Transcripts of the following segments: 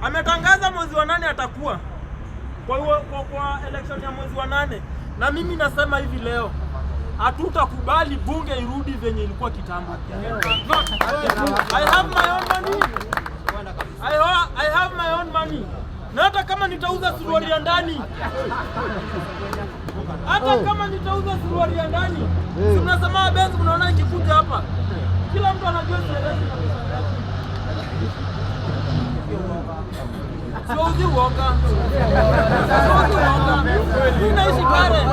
ametangaza mwezi wa 8 atakuwa kwa election ya mwezi wa 8, na mimi nasema hivi leo hatutakubali bunge irudi venye ilikuwa kitambo. I have my own money. I have my own money. Na hata kama nitauza suruali ya ndani, si mnasema Benz, mnaona ikikuja hapa kila mtu anajua siwezi uoga. Mimi naishi Karen.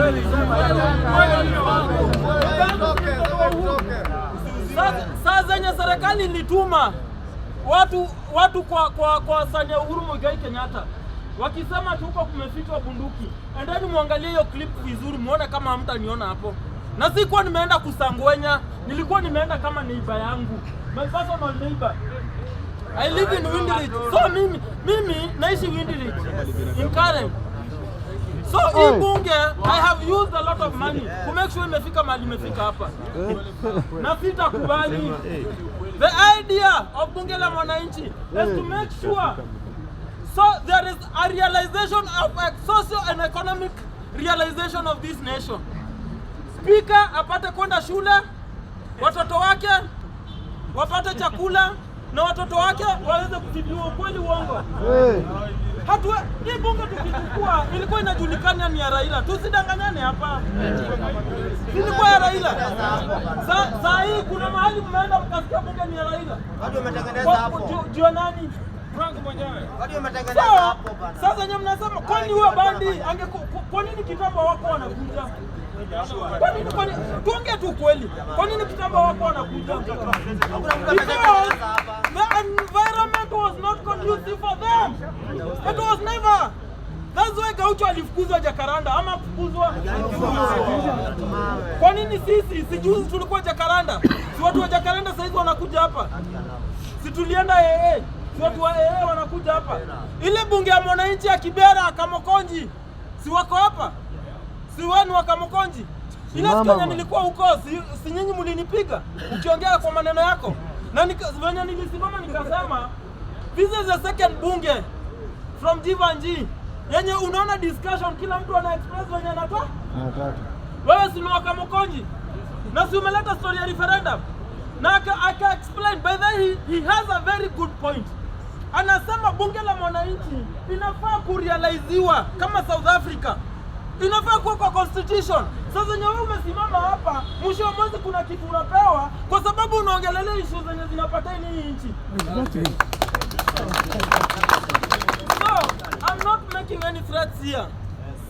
Sasa zenye serikali ilituma watu kwa sanya Uhuru Muigai Kenyatta wakisema tuko kumefichwa bunduki. Endeni muangalie hiyo clip vizuri muone kama hamtaniona hapo. Na sikuwa nimeenda kusangwenya, nilikuwa nimeenda kama neighbor yangu. My personal neighbor. I live in Windy. So mimi naishi Windy in Karen. So hii bunge I have used a lot of money to make sure imefika mahali imefika hapa. Na sitakubali. The idea of bunge la mwananchi is to make sure so there is a realization of a social and economic realization of this nation. Speaker apate kwenda shule, watoto wake wapate chakula, na watoto wake waweze kutibiwa ukweli uongo. Hii bunge tukichukua ilikuwa inajulikana ni ya Raila. Tusidanganyane hapa. Ilikuwa ya Raila. Saa hii kuna mahali mmeenda mkasikia bunge ni ya Raila. Watu wametengeneza hapo. Jua nani? Frank mwenyewe. Watu wametengeneza hapo bana. Sasa nyinyi mnasema kwani huyo bandi kwa nini kitambo wako wanakuja? Kwa nini tuongee tu kweli? Kwa nini kitambo wako wanakuja? The environment was not conducive for them. It was never. That's why Gaucho alifukuzwa Jacaranda ama kufukuzwa. Kwa nini sisi sijuzi tulikuwa Jacaranda? Si watu wa Jacaranda sasa hivi wanakuja hapa. Si tulienda si watu wa wanakuja hapa. Ile bunge ya mwananchi ya Kibera Kamokonji si wako hapa? Si wenu wa Kamokonji? Ile Kenya nilikuwa huko, si nyinyi mlinipiga ukiongea kwa maneno yako. Na venye nilisimama nikasema this is the second bunge from Jivanji yenye unaona discussion kila mtu ana express venye anataka. Wewe si wa Kamokonji na si umeleta story ya referendum na aka explain. By the way, he has a very good point. Anasema bunge la mwananchi inafaa kurealiziwa kama South Africa. Inafaa kuwa kwa constitution. Sasa nyewe umesimama hapa, mwisho wa mwezi kuna kitu unapewa kwa sababu unaongelelea issues zenye zinapata hii nchi. So, I'm not making any threats here.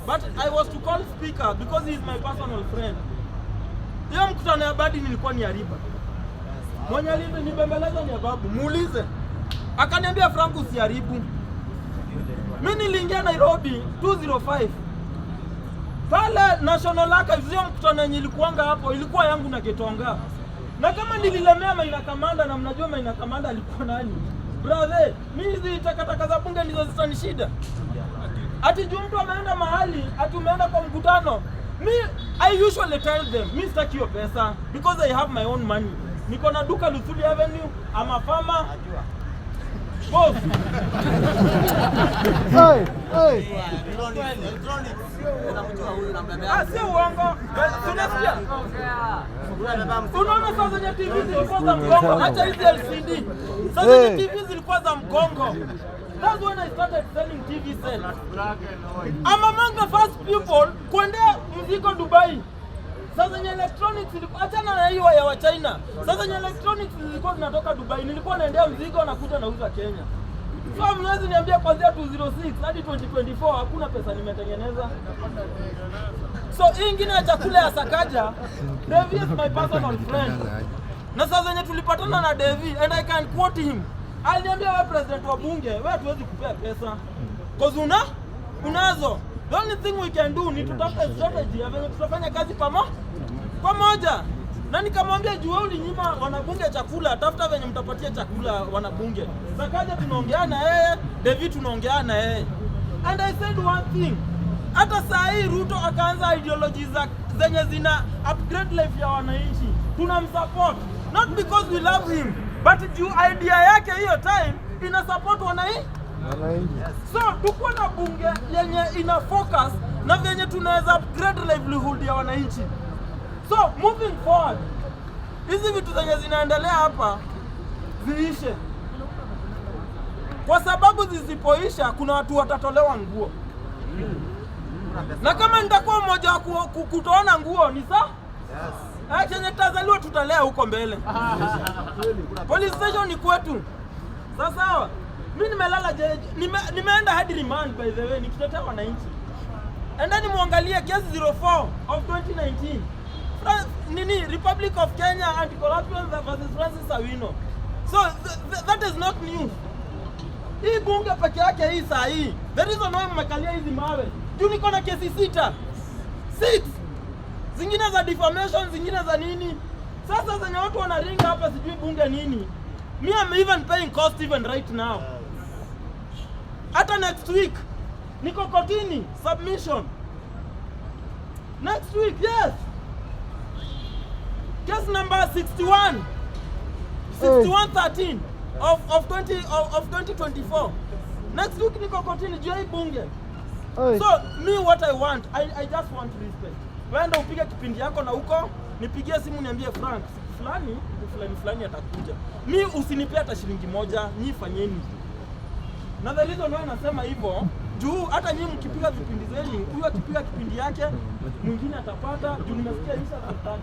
But I was to call speaker because he is my personal friend. Hiyo mkutano ya badi nilikuwa ni hariba. Mwenye nibembeleza ni babu, muulize. Akaniambia Frank usiharibu. Mimi niliingia Nairobi 205. Pale National Archives hiyo mkutano yenye ilikuanga hapo ilikuwa yangu na Getonga. Na kama nililemea Maina Kamanda, na mnajua Maina Kamanda alikuwa nani? Brother, mimi hizi takataka za bunge ndizo zitanishida. Ati juu mtu ameenda mahali, ati umeenda kwa mkutano. I usually tell them, mimi sitaki hiyo pesa because I have my own money. Niko na duka Luthuli Avenue, I'm a farmer. Boss. Sio uongo. Tunasikia. Unaona sasa zenye TV zilikuwa za mgongo, acha hizi LCD. Sasa zenye TV zilikuwa za mgongo. That's when I started selling TV sets. I'm among the first people kuendea mzigo Dubai. Sasa nye electronics ilikuwa achana na hiyo ya wa China. Sasa nye electronics zilikuwa zinatoka Dubai. Nilikuwa naendea mzigo na kuja nauza Kenya. So mnaweza niambia kuanzia 206 hadi 2024 hakuna pesa nimetengeneza. So hii ingine ya chakula ya Sakaja, Devi is my personal friend. Na sasa zenye tulipatana na Devi and I can quote him. Aliniambia wewe president wa bunge, wewe hatuwezi kupea pesa. Cause unazo. The only thing we can do ni tutafuta strategy ya venye tutafanya kazi pamoja. Na nikamwambia juu wewe ulinyima wanabunge chakula, tafuta venye mtapatia chakula wanabunge. Sakaja tunaongea na yeye, David tunaongea na yeye. And I said one thing. Hata saa hii Ruto akaanza ideologies zenye zina upgrade life ya wananchi. Tunamsupport not because we love him, but juu idea yake hiyo time ina support So tukuwa na bunge yenye ina focus na venye tunaweza upgrade livelihood ya wananchi. So moving forward, hizi vitu zenye zinaendelea hapa ziishe, kwa sababu zisipoisha kuna watu watatolewa nguo, na kama nitakuwa mmoja wa kutoona nguo ni sawa. Chenye tazaliwa tutalea huko mbele. Police station ni kwetu. Sawa. Mimi nimelala nimeenda hadi remand by the way nikitetea wananchi. Endeni muangalie case 04 of 2019. Republic of Kenya Anti-Corruption versus Francis Awino. So that is not news. Hii bunge peke yake hii saa hii. The reason why mmekalia hizi mawe. Juu niko na kesi 6. Zingine za defamation, zingine za nini. Sasa zenye watu wanaringa hapa sijui bunge nini. Me I'm even paying cost even right now. Hata next week niko kotini submission. Next week, yes. Case number 6113 of 2024. Next week niko kotini juu ya bunge. So me what I want, I just want respect. Wenda upige kipindi yako na huko, nipigie simu niambie Frank, fulani atakuja. Mi usinipea hata shilingi moja, nyi fanyeni. Na the reason why nasema hivyo, juu hata nyinyi mkipiga vipindi zenu, huyu akipiga kipindi yake, mwingine atapata, juu nimesikia Isa 13,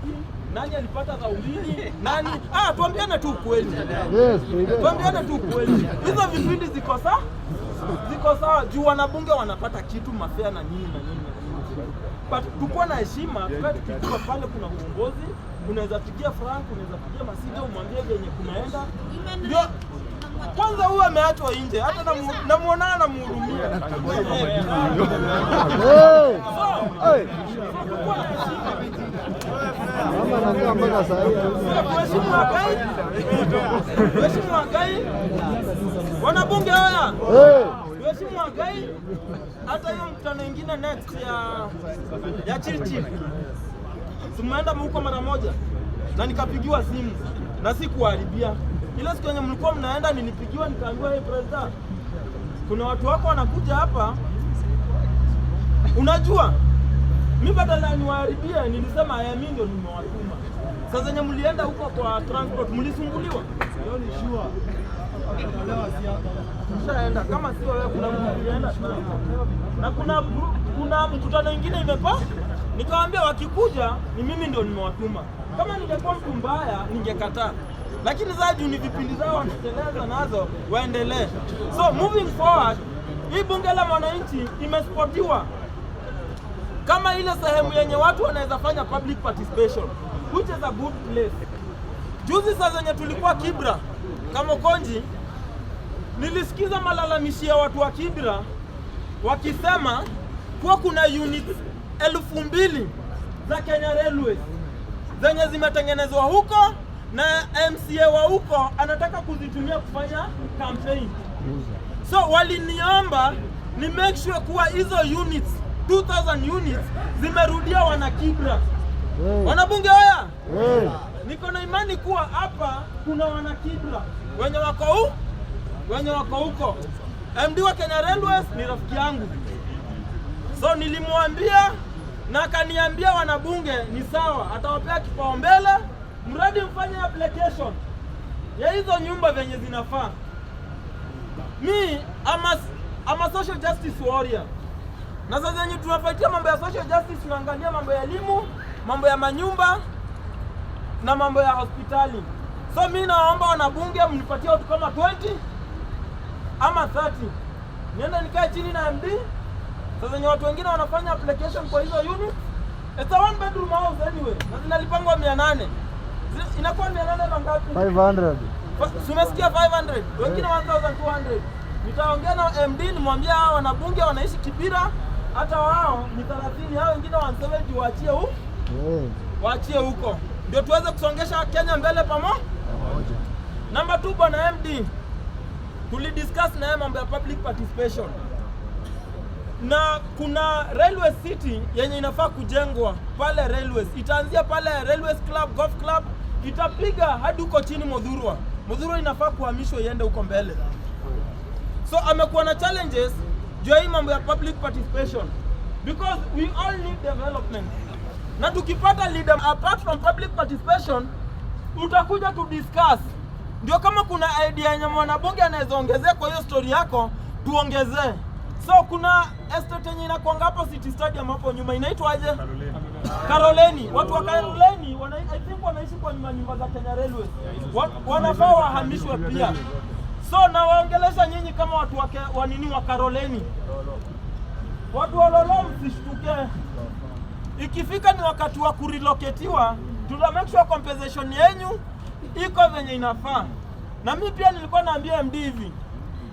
nani alipata za ubili, nani? Tuambiane tu ukweli. Yes, tuambiane tu ukweli. Hizo vipindi ziko sawa, juu wanabunge wanapata kitu mafea na nini. But tukuwa na heshima, tukijua pale kuna uongozi, unaweza pigia Frank, unaweza pigia Masida, umwambie venye kunaenda. Ndio kwanza huyu ameachwa nje, hata namuonana na muhurumia. Tuheshimu Wagai. Wanabunge haya. Tuheshimu Wagai. Hata hiyo mkutano ingine next ya Chirchir. Tumeenda huko mara moja na nikapigiwa simu na sikuharibia. Ile siku yenye mlikuwa mnaenda nilipigiwa nikaambiwa hey president, kuna watu wako wanakuja hapa. Unajua? Mimi badala niwaharibie nilisema mimi ndio nimewatuma. Sasa zenye mlienda huko kwa transport mlisumbuliwa? Leo ni sure. Mshaenda kama sio wewe kuna mtu alienda na kuna mkutano mwingine imepa. Nikamwambia wakikuja ni mimi ndio nimewatuma. Kama ningekuwa mtu mbaya ningekataa. Lakini zaidi ni vipindi zao wanateleza nazo waendelee. So moving forward, hii bunge la wananchi imesportiwa kama ile sehemu yenye watu wanaweza fanya public participation, which is a good place. Juzi saa zenye tulikuwa Kibra kama Konji, nilisikiza malalamishi ya watu wa Kibra wakisema kuwa kuna units 2000 za Kenya Railways zenye zimetengenezwa huko na MCA wa huko anataka kuzitumia kufanya campaign. So waliniomba ni make sure kuwa hizo units 2000 units zimerudia wana Kibra. Wanabunge haya? Niko na imani kuwa hapa kuna wana Kibra wenye wako huko. MD wa Kenya Railways ni rafiki yangu. So nilimwambia na akaniambia wanabunge ni sawa, atawapea kipaumbele mradi mfanye application ya hizo nyumba venye zinafaa. Me I'm a social justice warrior. Na sasa yenye tunafuatia mambo ya social justice, tunaangalia mambo ya elimu, mambo ya manyumba na mambo ya hospitali. So mimi naomba wanabunge mnipatie watu kama 20 ama 30. Nienda nikae chini na MD. Sasa yenye watu wengine wanafanya application kwa hizo unit. It's a one bedroom house anyway. Na zinalipangwa 800. Inakuwa 800 na ngapi? 500. Umesikia 500. Wengine 1200. Nitaongea na MD nimwambia hao wanabunge wanaishi Kibira, hata wao ni 30, hao wengine 170 waachie huko. Waachie huko. Ndio tuweze kusongesha Kenya mbele pamoja. Number 2 bwana MD. Tulidiscuss na mambo ya public participation. Na kuna Railway City yenye inafaa kujengwa pale Railways. Itaanzia pale Railways Club, Golf Club, itapiga hadi huko chini Modhurwa. Modhurwa inafaa kuhamishwa iende huko mbele. So amekuwa na challenges juu hii mambo ya public participation because we all need development. Na tukipata leader apart from public participation, utakuja to discuss. Ndio kama kuna idea yenye mwanabunge anaweza ongezea kwa hiyo story yako, tuongezee. So kuna estate yenye inakuanga hapo City Stadium hapo nyuma, inaitwa aje? Karoleni. Watu wa Karoleni I think wanaishi kwa nyumba za Kenya Railways. Wanafaa wahamishwe pia. So na waongelesha nyinyi kama watu wa nini wa Karoleni. Watu wa Lolo msishtuke. Ikifika ni wakati wa kurelocatiwa, tuna make sure compensation yenyu iko venye inafaa. Na mimi pia nilikuwa naambia MD hivi,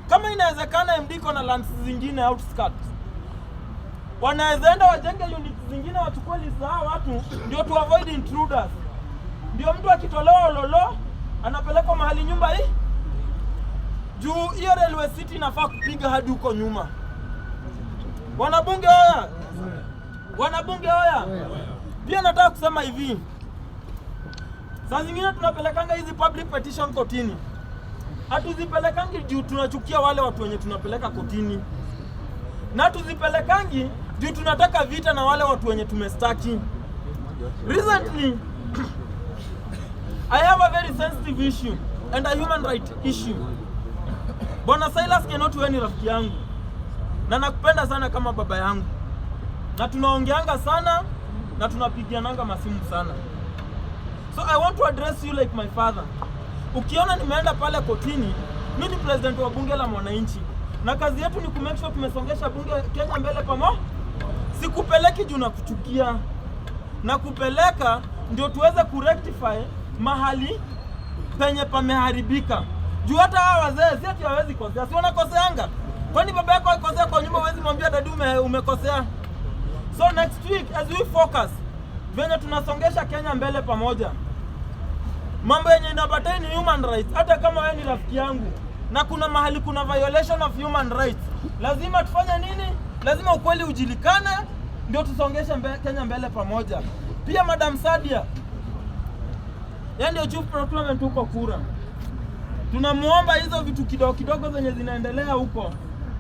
kama inawezekana MD iko na lands zingine outskirts, wanaweza enda wajenge units zingine, wachukue list za watu, ndio to avoid intruders. Ndio mtu akitolewa Lolo anapelekwa mahali nyumba hii juu hiyo railway city inafaa kupiga hadi huko nyuma. Wanabunge hoya, wanabunge hoya. Pia nataka kusema hivi, saa zingine tunapelekanga hizi public petition kotini. Hatuzipelekangi juu tunachukia wale watu wenye tunapeleka kotini, na tuzipelekangi juu tunataka vita na wale watu wenye tumestaki. Recently I have a very sensitive issue and a human right issue. Bwana Silas Kenoti, wewe ni rafiki yangu na nakupenda sana kama baba yangu, na tunaongeanga sana na tunapigiananga masimu sana. So I want to address you like my father. Ukiona nimeenda pale kotini, mimi ni president wa bunge la mwananchi, na kazi yetu ni kumake sure tumesongesha bunge Kenya mbele pamoja. Sikupeleki juu na kuchukia, na kupeleka ndio tuweze kurectify mahali penye pameharibika. Juu hata hawa wazee si ati hawezi kosea, si wanakoseanga. Kwani baba yako akosea kwa nyumba huwezi mwambia dadu umekosea? So next week as we focus venye tunasongesha Kenya mbele pamoja, mambo yenye inabatai ni human rights. Hata kama wewe ni rafiki yangu na kuna mahali kuna violation of human rights, lazima tufanye nini? Lazima ukweli ujilikane ndio tusongeshe Kenya mbele pamoja. Pia Madam Sadia, yeye ndio chief procurement huko Kura, tunamuomba hizo vitu kidogo kidogo zenye zinaendelea huko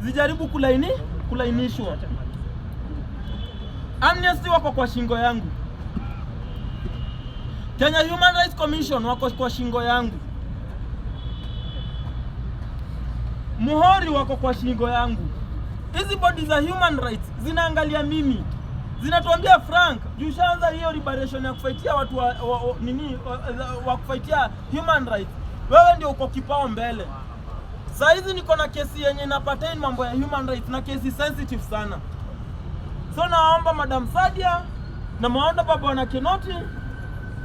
zijaribu kulainishwa. Amnesty wako kwa shingo yangu, Kenya Human Rights Commission wako kwa shingo yangu, Muhori wako kwa shingo yangu. Hizi body za human rights zinaangalia mimi, zinatuambia Frank, jushaanza hiyo liberation ya kufaitia watu wa kufaitia human rights, wewe ndio uko kipao mbele. Saa hizi niko na kesi yenye napatain mambo ya human rights na kesi sensitive sana. So naomba Madam Sadia na maonda baba na Kenoti,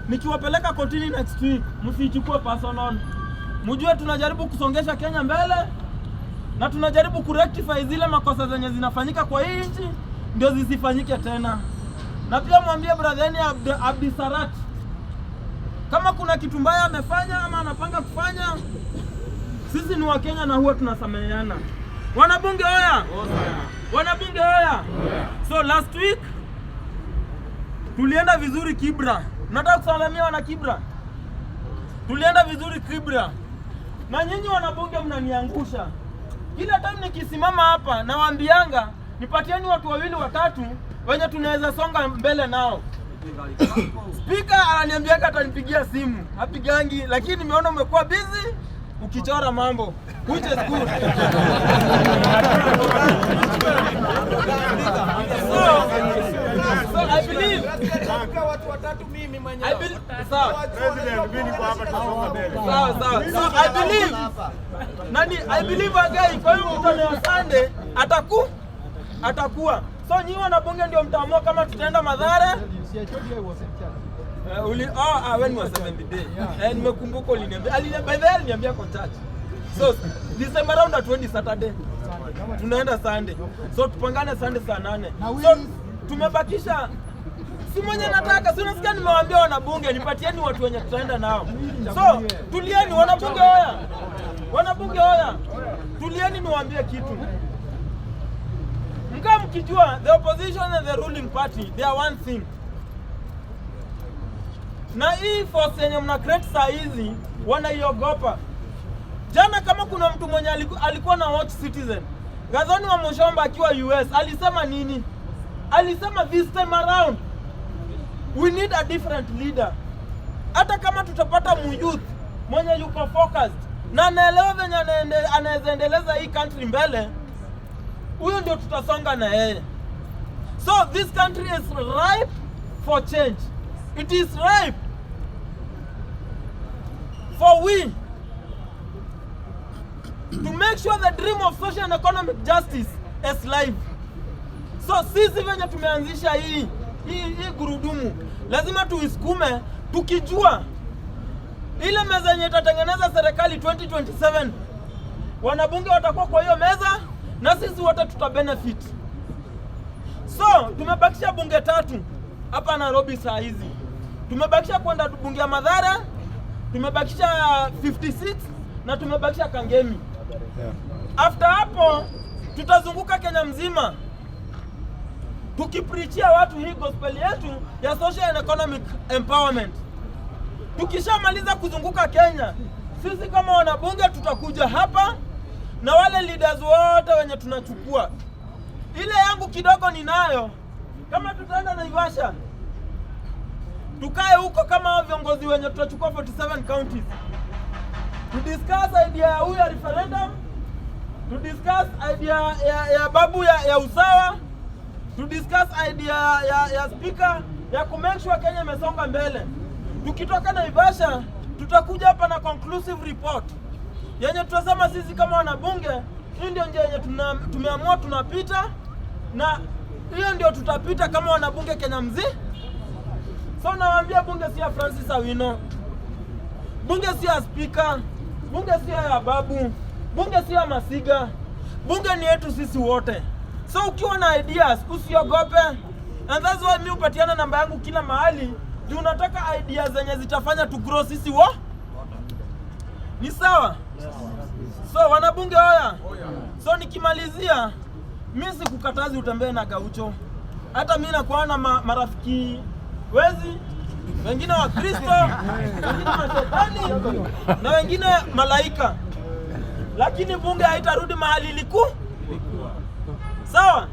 nikiwapeleka kotini next week, msichukue personal. Mjue tunajaribu kusongesha Kenya mbele na tunajaribu kurectify zile makosa zenye zinafanyika kwa hii nchi ndio zisifanyike tena. Na pia mwambie brother yeni Abdi Sarat, kama kuna kitu mbaya amefanya ama anapanga kufanya, sisi ni wa Kenya na huwa tunasameheana. Wanabunge hoya! Wanabunge hoya! So last week tulienda vizuri Kibra. Nataka kusalamia wana Kibra. Tulienda vizuri Kibra. Na nyinyi wanabunge mnaniangusha. Kila time nikisimama hapa na waambianga nipatieni watu wawili watatu wenye tunaweza songa mbele nao. Speaker ananiambia atanipigia simu. Hapigangi, lakini nimeona umekuwa busy ukichora mambo, which is good. So I believe watu watatu mimi mwenyewe. Sawa. President mimi niko hapa tusonga mbele. Sawa sawa. So I believe agai kwa hiyo mkutano wa Sunday atakuwa. So nyinyi wanabunge ndio mtaamua kama tutaenda Mathare. When was 70 day? Nimekumbuka aliniambia kwa church. So December around 20 Saturday tunaenda Sunday. So tupangane Sunday saa 8. So tumebakisha, si mwenye nataka, si unasikia nimewaambia wanabunge nipatieni watu wenye tutaenda nao. So tulieni wanabunge hoya. Wanabunge hoya. Tulieni niwaambie kitu. Mkama mkijua the opposition and the ruling party they are one thing. Na hii force yenye mna create saa hizi wanaiogopa. Jana kama kuna mtu mwenye alikuwa na watch Citizen, Gathoni wa Mushomba akiwa US alisema nini? Alisema this time around we need a different leader. Hata kama tutapata muyouth mwenye yuko focused na anaelewa venye anaweza endeleza hii country mbele, huyo ndio tutasonga na yeye. So this country is ripe for change. It is ripe for we to make sure the dream of social and economic justice is live. So sisi venye tumeanzisha hii gurudumu, lazima tuisukume tukijua ile meza yenye itatengeneza serikali 2027 wanabunge watakuwa kwa hiyo meza na sisi wote tutabenefit. So tumebakisha bunge 3 hapa Nairobi saa hizi. Tumebakisha kwenda bunge ya Mathare, tumebakisha 56 na tumebakisha Kangemi. After hapo tutazunguka Kenya mzima tukipreachia watu hii gospel yetu ya social and economic empowerment. Tukishamaliza kuzunguka Kenya, sisi kama wanabunge tutakuja hapa na wale leaders wote wenye tunachukua. Ile yangu kidogo ninayo, kama tutaenda Naivasha tukae huko kama viongozi wenye tutachukua 47 counties, to discuss idea ya huyu referendum, to discuss idea ya babu ya usawa, to discuss idea ya speaker ya ku make sure Kenya imesonga mbele. Tukitoka Naivasha tutakuja hapa na conclusive report yenye tutasema sisi kama wanabunge hii ndio njia yenye tumeamua tunapita, na hiyo ndio tutapita kama wanabunge Kenya mzima. So nawaambia bunge si ya Francis Awino, bunge si ya speaker, bunge si ya babu, bunge si ya Masiga, bunge ni yetu sisi wote. So ukiwa na ideas usiogope, and that's why mimi upatiana namba yangu kila mahali. Juu nataka ideas zenye zitafanya tu grow sisi ni sawa? So wanabunge hoya. So nikimalizia, mimi sikukatazi utembee na gaucho. Hata mimi nakuwa na marafiki wezi, wengine wa Kristo, wengine mashetani na wengine malaika. Lakini bunge haitarudi mahali ilikuwa. Sawa?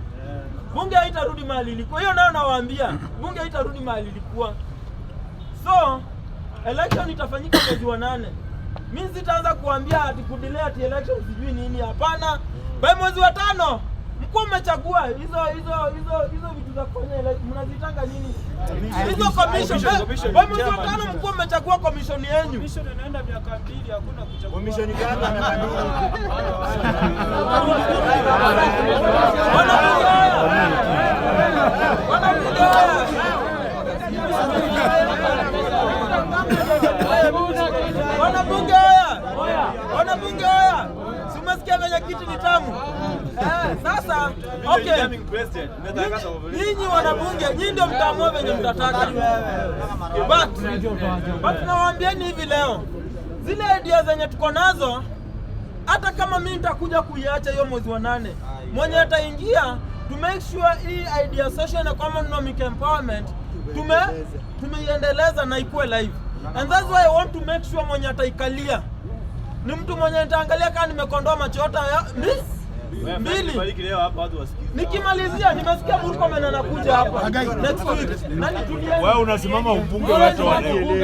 Bunge haitarudi mahali ilikuwa. Hiyo nayo nawaambia, bunge haitarudi mahali ilikuwa. So, election itafanyika mwezi wa 8. Mimi sitaanza kuambia ati kudelay ati election sijui nini, hapana. By mwezi wa 5 mkuu umechagua hizo vitu za kufanya election, mnazitanga nini? Hizo commission. By mwezi wa 5 mkuu umechagua commission yenu. Commission inaenda miaka 2, hakuna kuchagua. Commission gani miaka 2? Wanabunge hoya. Simasikia venye kiti ni tamu. Sasa, okay. Nyinyi wanabunge, nyinyi ndio mtaamua venye mtataka. But nawaambieni hivi leo, zile ideas zenye tuko nazo, hata kama mimi nitakuja kuiacha hiyo mwezi wa 8, mwenye ataingia to make sure hii idea social and economic empowerment tumeiendeleza na ikuwe live. And that's why I want to make sure mwenye ataikalia ni mtu mwenye nitaangalia kama nimekondoa machota ya mbili. Nikimalizia, nimesikia Murkomen anakuja hapa next week. Wewe unasimama ubunge wote wa leo.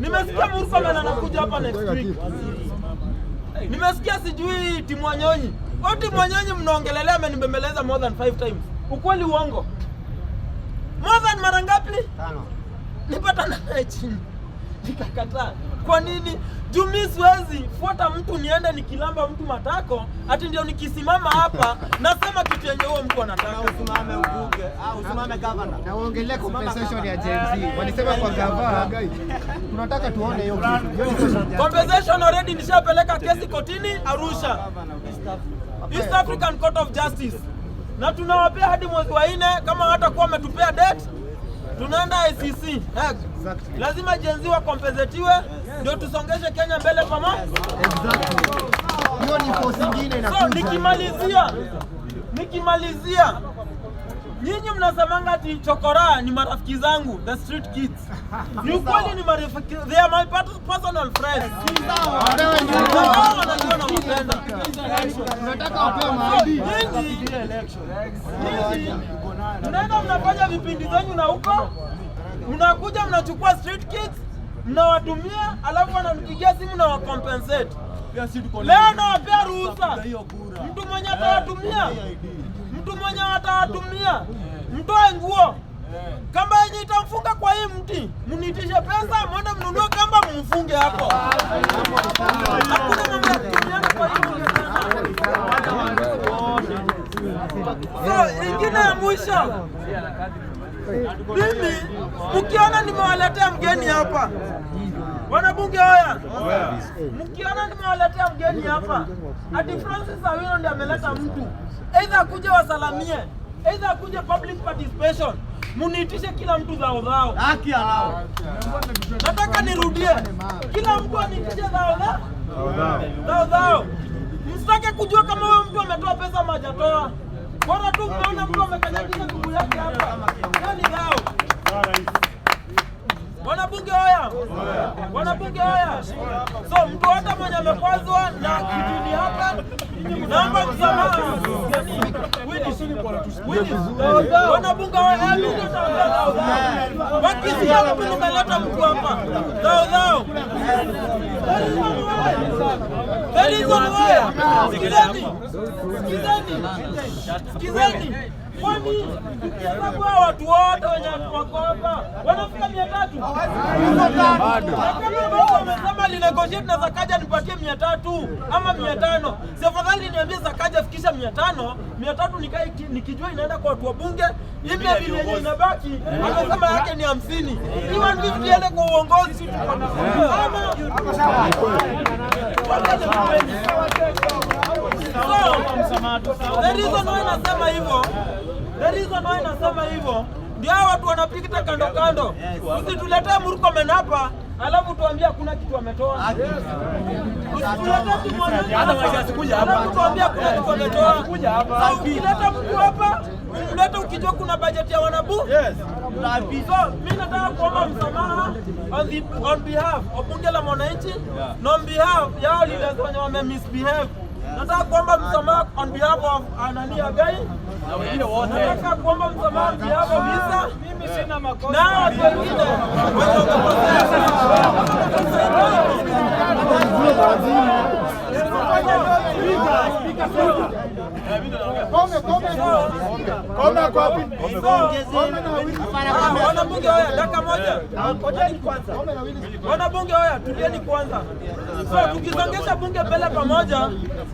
Nimesikia Murkomen anakuja hapa next week. Nimesikia sijui Timu Wanyonyi. Timu Wanyonyi mnaongelelea amenibembeleza more than 5 times. Ukweli uongo? More than mara ngapi? 5. Nipata naye chini. Nikakataa. Kwa nini? Juu mimi siwezi fuata mtu niende nikilamba mtu matako ati ndio nikisimama hapa nasema kitu yenye huo mtu anataka. Usimame ubunge, usimame governor. Na uongelee compensation ya Gen Z. Walisema kwa gava tunataka tuone hiyo kitu. Compensation already nishapeleka kesi kotini Arusha, East African Court of Justice, na tunawapea hadi mwezi wa 4. Kama hatakuwa ametupea date tunaenda ICC. Lazima Gen Z wakompensetiwe ndio tusongeshe Kenya mbele pamoja. Hiyo ni force nyingine na nikimalizia Nyinyi mnasemanga ati chokora ni marafiki zangu, the street kids. Ni ukweli ni marafiki, they are my personal friends. Wao wanajua na mpenda. Tunataka wapewe maadi. Nyinyi mnaenda mnafanya vipindi zenyu na huko, mnakuja mnachukua street kids, mnawatumia, alafu wananipigia simu na wakompensate. Leo nawapea ruhusa, mtu mwenye atawatumia, mtoe nguo. Kamba yenye itamfunga kwa hii mti, muniitishe pesa, mwende mnunue kamba mfunge hapo. Hakuna mambo ya kutumiana kwa hii mti. So, ingine ya mwisho. Mimi, mkiona nimewaletea mgeni hapa, wanabunge hoya, mkiona nimewaletea mgeni hapa, ati Francis Awino ndiye ameleta mtu, either kuja wasalamie, either kuja public participation, muniitishe kila mtu zao. Haki alao. Nataka nirudie, kila mtu aniitishe zao. Msitake kujua kama huyo mtu ametoa pesa ama hajatoa. Bora tu mmeona mtu amekanyagisha ndugu yake hapa. Nani zao? Wanabunge hoya. So mtu hata mwenye amekwazwa na kijini hapa, naomba msamaha. Wanabunge hoya, mimi nitaongea zao. Wakisikia mtu nimeleta mtu hapa, zao. That is on way. Sikizeni. Kwani ukihesabu hao watu wote wenye wako hapa wanafika 300? Bado. Kama wamesema linegotiate na Sakaja nipatie 300 ama 500. Si afadhali niambie Sakaja fikisha 500, 300 nikae nikijua inaenda kwa watu wa bunge. Hivi vile yenye inabaki amesema yake ni 50. Iwan 50 ile kwa uongozi tuko na. The reason why nasema hivyo, ndio watu wanapita kando. Usituletee Murkomen hapa, alafu tuambie kuna kitu ametoa. Usituletee mmoja hata wasikuja hapa. Alafu tuambie kuna kitu ametoa. Ukileta mtu hapa, umlete ukijua kuna bajeti ya wanabunge. Yes. So, mimi nataka kuomba msamaha on behalf of bunge la mwananchi na on behalf ya leaders wenye wame misbehave. Nataka kuomba msamaha on behalf of Anania Gai. Nataka kuomba msamaha on behalf of Isa. Mimi sina makosa. Na watu wengine wanabunge hoya, dakika moja. Wanabunge hoya, tulieni kwanza. So tukisongesha bunge mbele pamoja,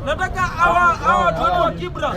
nataka hawa watu wa Kibra.